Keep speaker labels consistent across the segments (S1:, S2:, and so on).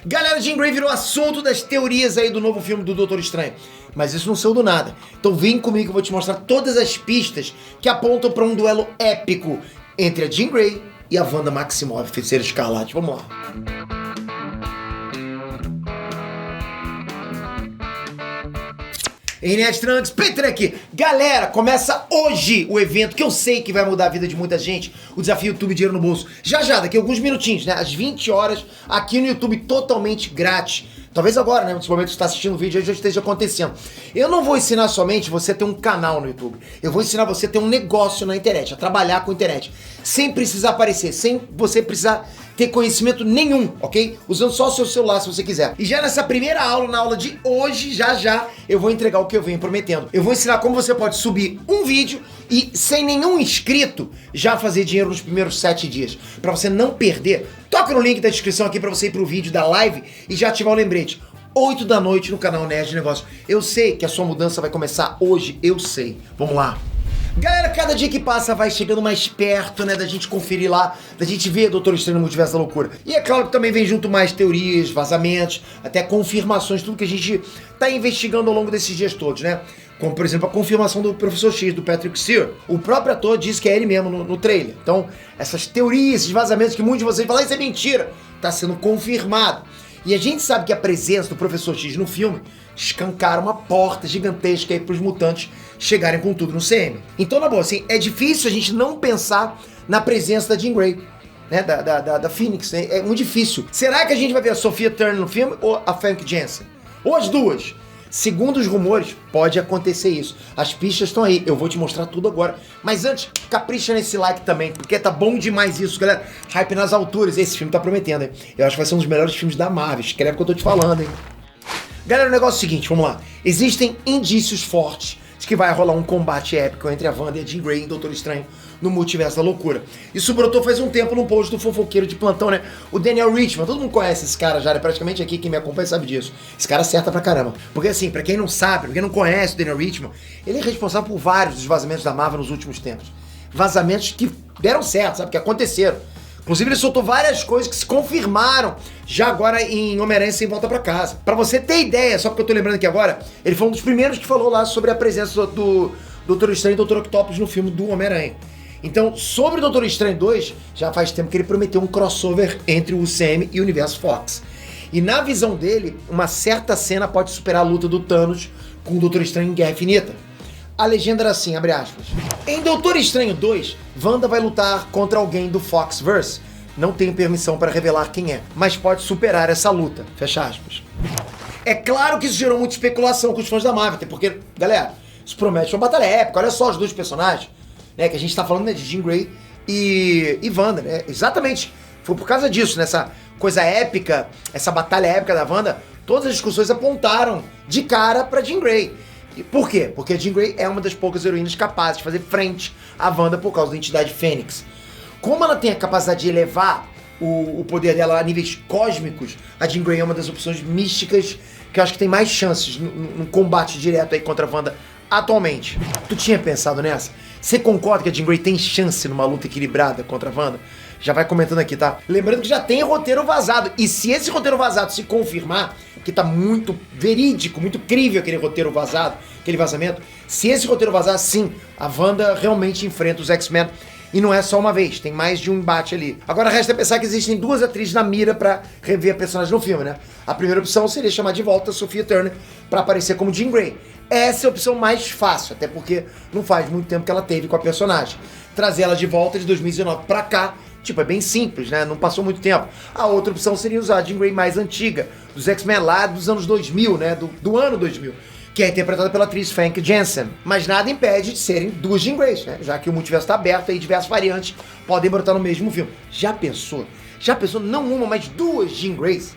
S1: Galera, Jean Grey virou assunto das teorias aí do novo filme do Doutor Estranho. Mas isso não saiu do nada. Então vem comigo que eu vou te mostrar todas as pistas que apontam para um duelo épico entre a Jean Grey e a Wanda Maximoff, Feiticeira Escarlate. Vamos lá. Inês Trunks, Peter aqui. Galera, começa hoje o evento que eu sei que vai mudar a vida de muita gente, o Desafio YouTube Dinheiro no Bolso. Já, daqui a alguns minutinhos, né? Às 20 horas, aqui no YouTube, totalmente grátis. Talvez agora, né? Nesse momento que você está assistindo o vídeo, já esteja acontecendo. Eu não vou ensinar somente você a ter um canal no YouTube. Eu vou ensinar você a ter um negócio na internet, a trabalhar com a internet. Sem precisar aparecer, sem você precisar ter conhecimento nenhum, ok? Usando só o seu celular se você quiser. E já nessa primeira aula, na aula de hoje, já, eu vou entregar o que eu venho prometendo. Eu vou ensinar como você pode subir um vídeo e, sem nenhum inscrito, já fazer dinheiro nos primeiros 7 dias. Pra você não perder, toca no link da descrição aqui pra você ir pro vídeo da live e já ativar o lembrete. 8 da noite no canal Nerd de Negócio. Eu sei que a sua mudança vai começar hoje, eu sei. Vamos lá. Galera, cada dia que passa vai chegando mais perto, né, da gente conferir lá, da gente ver Doutor Estranho no Multiverso da Loucura. E é claro que também vem junto mais teorias, vazamentos, até confirmações, tudo que a gente tá investigando ao longo desses dias todos, né? Como, por exemplo, a confirmação do Professor X, do Patrick Stewart. O próprio ator disse que é ele mesmo no trailer. Então, essas teorias, esses vazamentos que muitos de vocês falam, isso é mentira, tá sendo confirmado. E a gente sabe que a presença do Professor X no filme escancara uma porta gigantesca aí pros mutantes chegarem com tudo no CM. Então, na boa, assim, é difícil a gente não pensar na presença da Jean Grey, né, da Phoenix, né? É muito difícil. Será que a gente vai ver a Sophia Turner no filme ou a Famke Janssen? Ou as duas? Segundo os rumores, pode acontecer isso. As pistas estão aí, eu vou te mostrar tudo agora. Mas antes, capricha nesse like também, porque tá bom demais isso, galera. Hype nas alturas, esse filme tá prometendo, hein? Eu acho que vai ser um dos melhores filmes da Marvel, escreve o que eu tô te falando, hein? Galera, o negócio é o seguinte, vamos lá. Existem indícios fortes de que vai rolar um combate épico entre a Wanda e a Jean Grey em Doutor Estranho no Multiverso da Loucura. Isso brotou faz um tempo num post do fofoqueiro de plantão, né? O Daniel Richman, todo mundo conhece esse cara já, né? Praticamente aqui quem me acompanha sabe disso. Esse cara acerta pra caramba. Porque assim, pra quem não sabe, pra quem não conhece o Daniel Richman, ele é responsável por vários dos vazamentos da Marvel nos últimos tempos. Vazamentos que deram certo, sabe? Que aconteceram. Inclusive ele soltou várias coisas que se confirmaram já agora em Homem-Aranha Sem Volta Pra Casa. Pra você ter ideia, só porque eu tô lembrando aqui agora, ele foi um dos primeiros que falou lá sobre a presença do Doutor Estranho e Dr. Octopus no filme do Homem-Aranha. Então, sobre o Doutor Estranho 2, já faz tempo que ele prometeu um crossover entre o UCM e o Universo Fox. E na visão dele, uma certa cena pode superar a luta do Thanos com o Doutor Estranho em Guerra Infinita. A legenda era assim, abre aspas. Em Doutor Estranho 2, Wanda vai lutar contra alguém do Foxverse. Não tenho permissão para revelar quem é, mas pode superar essa luta. Fecha aspas. É claro que isso gerou muita especulação com os fãs da Marvel, até porque, galera, isso promete uma batalha épica. Olha só os dois personagens, né, que a gente tá falando, né, de Jean Grey e Wanda, né? Exatamente. Foi por causa disso, nessa coisa épica, essa batalha épica da Wanda, todas as discussões apontaram de cara pra Jean Grey. E por quê? Porque a Jean Grey é uma das poucas heroínas capazes de fazer frente à Wanda por causa da entidade Fênix. Como ela tem a capacidade de elevar o poder dela a níveis cósmicos, a Jean Grey é uma das opções místicas que eu acho que tem mais chances no combate direto aí contra a Wanda atualmente. Tu tinha pensado nessa? Você concorda que a Jean Grey tem chance numa luta equilibrada contra a Wanda? Já vai comentando aqui, tá? Lembrando que já tem roteiro vazado. E se esse roteiro vazado se confirmar, que tá muito verídico, muito crível aquele roteiro vazado, aquele vazamento, se esse roteiro vazar, sim, a Wanda realmente enfrenta os X-Men. E não é só uma vez, tem mais de um embate ali. Agora resta pensar que existem duas atrizes na mira pra rever a personagem no filme, né? A primeira opção seria chamar de volta a Sophia Turner pra aparecer como Jean Grey. Essa é a opção mais fácil, até porque não faz muito tempo que ela teve com a personagem. Trazer ela de volta de 2019 pra cá, tipo, é bem simples, né? Não passou muito tempo. A outra opção seria usar a Jean Grey mais antiga, dos X-Men lá dos anos 2000, né? Do ano 2000. Que é interpretada pela atriz Famke Janssen. Mas nada impede de serem duas Jean Greys, né? Já que o multiverso está aberto e diversas variantes podem brotar no mesmo filme. Já pensou? Já pensou não uma, mas duas Jean Greys?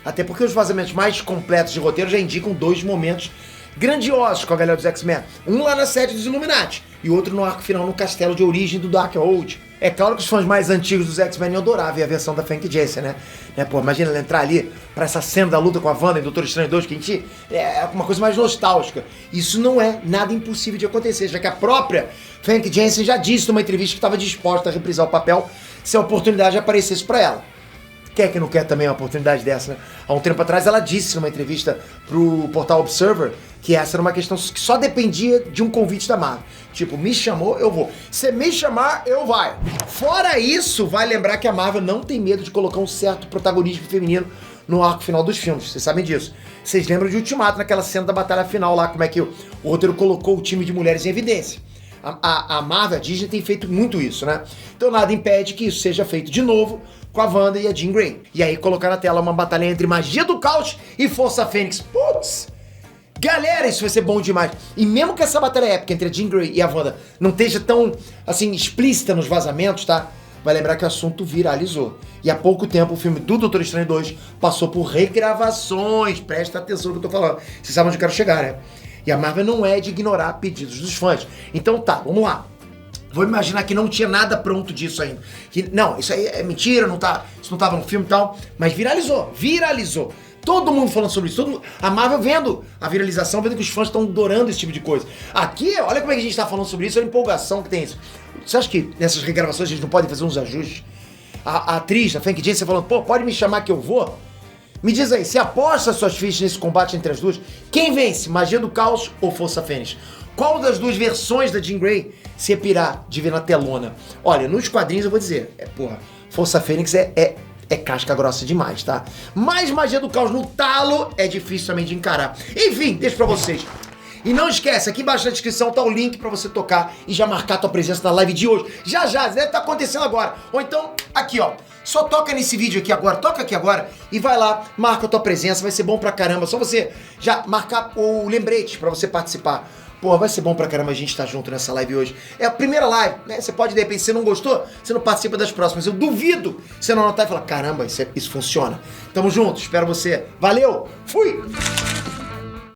S1: Até porque os vazamentos mais completos de roteiro já indicam dois momentos grandiosos com a galera dos X-Men. Um lá na sede dos Illuminati e outro no arco final no castelo de origem do Darkhold. É claro que os fãs mais antigos dos X-Men iam adorar ver a versão da Famke Janssen, né? Pô, imagina ela entrar ali pra essa cena da luta com a Wanda em Doutor Estranho 2, que a gente... É uma coisa mais nostálgica. Isso não é nada impossível de acontecer, já que a própria Famke Janssen já disse numa entrevista que estava disposta a reprisar o papel se a oportunidade aparecesse pra ela. Quem é que não quer também uma oportunidade dessa, né? Há um tempo atrás ela disse numa entrevista pro portal Observer que essa era uma questão que só dependia de um convite da Marvel. Tipo, me chamou, eu vou. Se me chamar, eu vai. Fora isso, vai lembrar que a Marvel não tem medo de colocar um certo protagonismo feminino no arco final dos filmes. Vocês sabem disso. Vocês lembram de Ultimato, naquela cena da batalha final lá, como é que o roteiro colocou o time de mulheres em evidência. A Marvel, a Disney tem feito muito isso, né? Então nada impede que isso seja feito de novo com a Wanda e a Jean Grey. E aí colocar na tela uma batalha entre Magia do Caos e Força Fênix. Putz! Galera, isso vai ser bom demais. E mesmo que essa batalha épica entre a Jean Grey e a Wanda não esteja tão, assim, explícita nos vazamentos, tá? Vai lembrar que o assunto viralizou. E há pouco tempo o filme do Doutor Estranho 2 passou por regravações. Presta atenção no que eu tô falando. Vocês sabem onde eu quero chegar, né? E a Marvel não é de ignorar pedidos dos fãs. Então tá, vamos lá. Vou imaginar que não tinha nada pronto disso ainda. Não, isso aí é mentira, isso não tava no filme e tal. Mas viralizou. Todo mundo falando sobre isso. A Marvel vendo a viralização, vendo que os fãs estão adorando esse tipo de coisa. Aqui, olha como é que a gente tá falando sobre isso, olha a empolgação que tem isso. Você acha que nessas regravações a gente não pode fazer uns ajustes? A atriz, a Famke Janssen, falando, pô, pode me chamar que eu vou? Me diz aí, se aposta suas fichas nesse combate entre as duas, quem vence? Magia do Caos ou Força Fênix? Qual das duas versões da Jean Grey se pirá de ver na telona? Olha, nos quadrinhos eu vou dizer, Força Fênix é casca grossa demais, tá? Mas Magia do Caos no talo é difícil também de encarar. Enfim, deixo pra vocês. E não esquece, aqui embaixo na descrição tá o link pra você tocar e já marcar a tua presença na live de hoje. Já, deve estar acontecendo agora. Ou então, aqui ó, só toca nesse vídeo aqui agora, toca aqui agora e vai lá, marca a tua presença, vai ser bom pra caramba. Só você já marcar o lembrete pra você participar. Pô, vai ser bom pra caramba a gente estar junto nessa live hoje. É a primeira live, né? Você pode, de repente, se não gostou, você não participa das próximas. Eu duvido você não anotar e falar, caramba, isso funciona. Tamo junto, espero você. Valeu, fui!